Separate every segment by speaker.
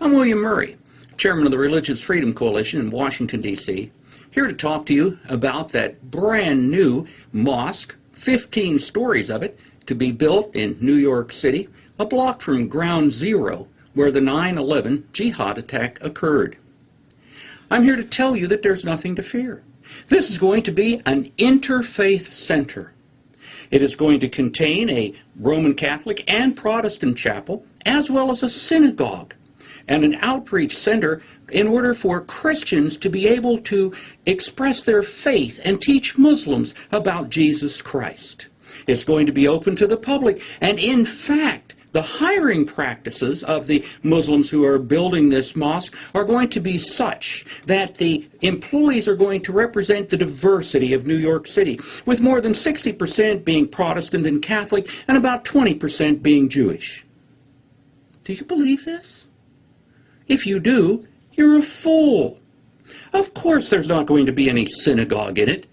Speaker 1: I'm William Murray, Chairman of the Religious Freedom Coalition in Washington, D.C., here to talk to you about that brand new mosque, 15 stories of it, to be built in New York City, a block from Ground Zero, where the 9/11 jihad attack occurred. I'm here to tell you that there's nothing to fear. This is going to be an interfaith center. It is going to contain a Roman Catholic and Protestant chapel, as well as a synagogue, and an outreach center in order for Christians to be able to express their faith and teach Muslims about Jesus Christ. It's going to be open to the public, and in fact, the hiring practices of the Muslims who are building this mosque are going to be such that the employees are going to represent the diversity of New York City, with more than 60% being Protestant and Catholic and about 20% being Jewish. Do you believe this? If you do, you're a fool. Of course there's not going to be any synagogue in it.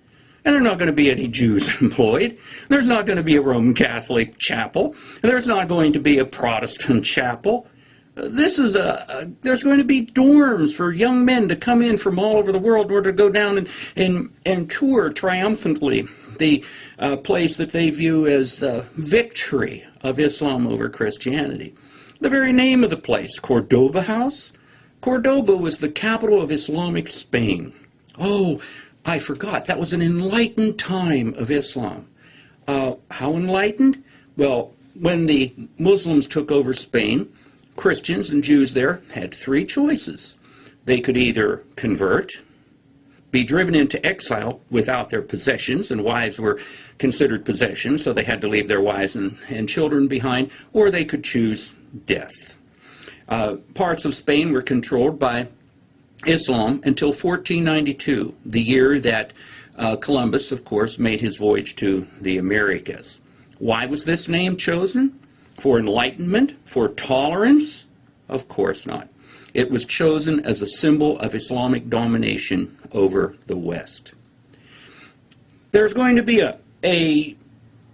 Speaker 1: And there are not going to be any Jews employed. There's not going to be a Roman Catholic chapel. There's not going to be a Protestant chapel. There's going to be dorms for young men to come in from all over the world in order to go down and tour triumphantly the place that they view as the victory of Islam over Christianity. The very name of the place, Cordoba House. Cordoba was the capital of Islamic Spain. Oh, I forgot, that was an enlightened time of Islam. How enlightened? Well, when the Muslims took over Spain, Christians and Jews there had three choices. They could either convert, be driven into exile without their possessions, and wives were considered possessions, so they had to leave their wives and children behind, or they could choose death. Parts of Spain were controlled by Islam until 1492, the year that Columbus, of course, made his voyage to the Americas. Why was this name chosen? For enlightenment? For tolerance? Of course not. It was chosen as a symbol of Islamic domination over the West. There's going to be a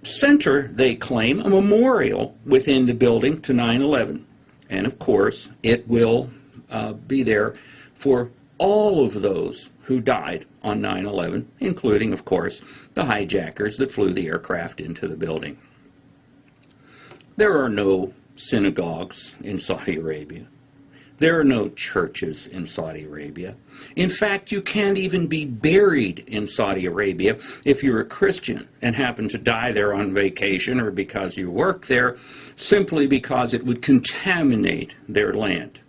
Speaker 1: center, they claim, a memorial within the building to 9/11. And of course, it will be there for all of those who died on 9/11, including, of course, the hijackers that flew the aircraft into the building. There are no synagogues in Saudi Arabia. There are no churches in Saudi Arabia. In fact, you can't even be buried in Saudi Arabia if you're a Christian and happen to die there on vacation or because you work there, simply because it would contaminate their land.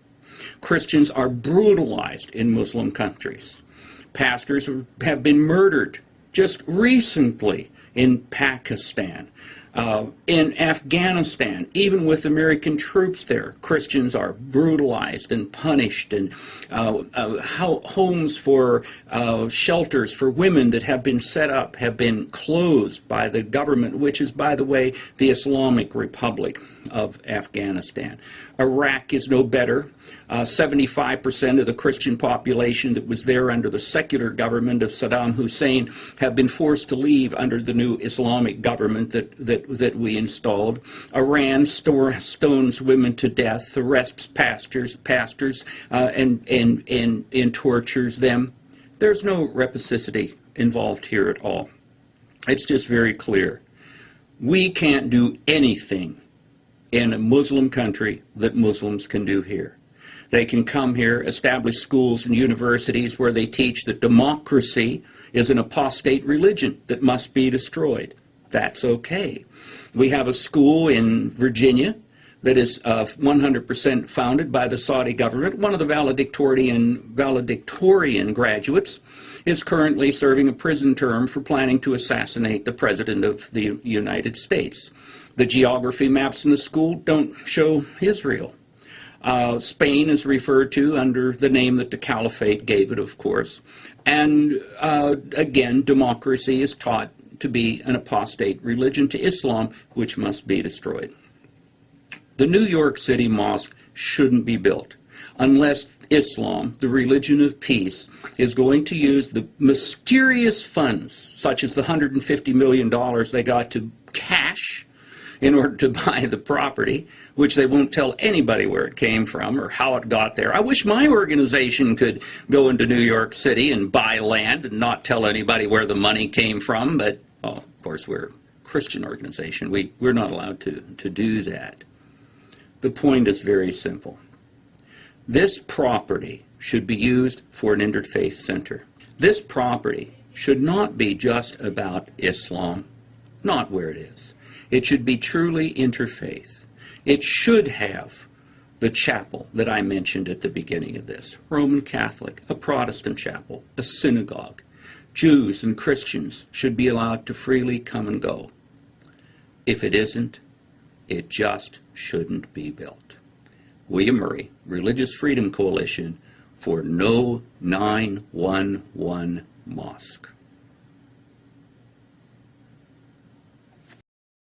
Speaker 1: Christians are brutalized in Muslim countries. Pastors have been murdered just recently in Pakistan, in Afghanistan, even with American troops there. Christians are brutalized and punished, and homes for shelters for women that have been set up have been closed by the government, which is, by the way, the Islamic Republic of Afghanistan. Iraq is no better. 75% of the Christian population that was there under the secular government of Saddam Hussein have been forced to leave under the new Islamic government that we installed. Iran stones women to death, arrests pastors, and tortures them. There's no reciprocity involved here at all. It's just very clear. We can't do anything in a Muslim country that Muslims can do here. They can come here, establish schools and universities where they teach that democracy is an apostate religion that must be destroyed. That's okay. We have a school in Virginia that is 100% founded by the Saudi government. One of the valedictorian graduates is currently serving a prison term for planning to assassinate the President of the United States. The geography maps in the school don't show Israel. Spain is referred to under the name that the Caliphate gave it, of course. And again, democracy is taught to be an apostate religion to Islam, which must be destroyed. The New York City mosque shouldn't be built unless Islam, the religion of peace, is going to use the mysterious funds, such as the $150 million they got to cash in order to buy the property, which they won't tell anybody where it came from or how it got there. I wish my organization could go into New York City and buy land and not tell anybody where the money came from, but, well, of course, we're a Christian organization. We're not allowed to do that. The point is very simple. This property should be used for an interfaith center. This property should not be just about Islam, not where it is. It should be truly interfaith. It should have the chapel that I mentioned at the beginning of this, Roman Catholic, a Protestant chapel, a synagogue. Jews and Christians should be allowed to freely come and go. If it isn't, it just shouldn't be built. William Murray, Religious Freedom Coalition, for No 911 Mosque.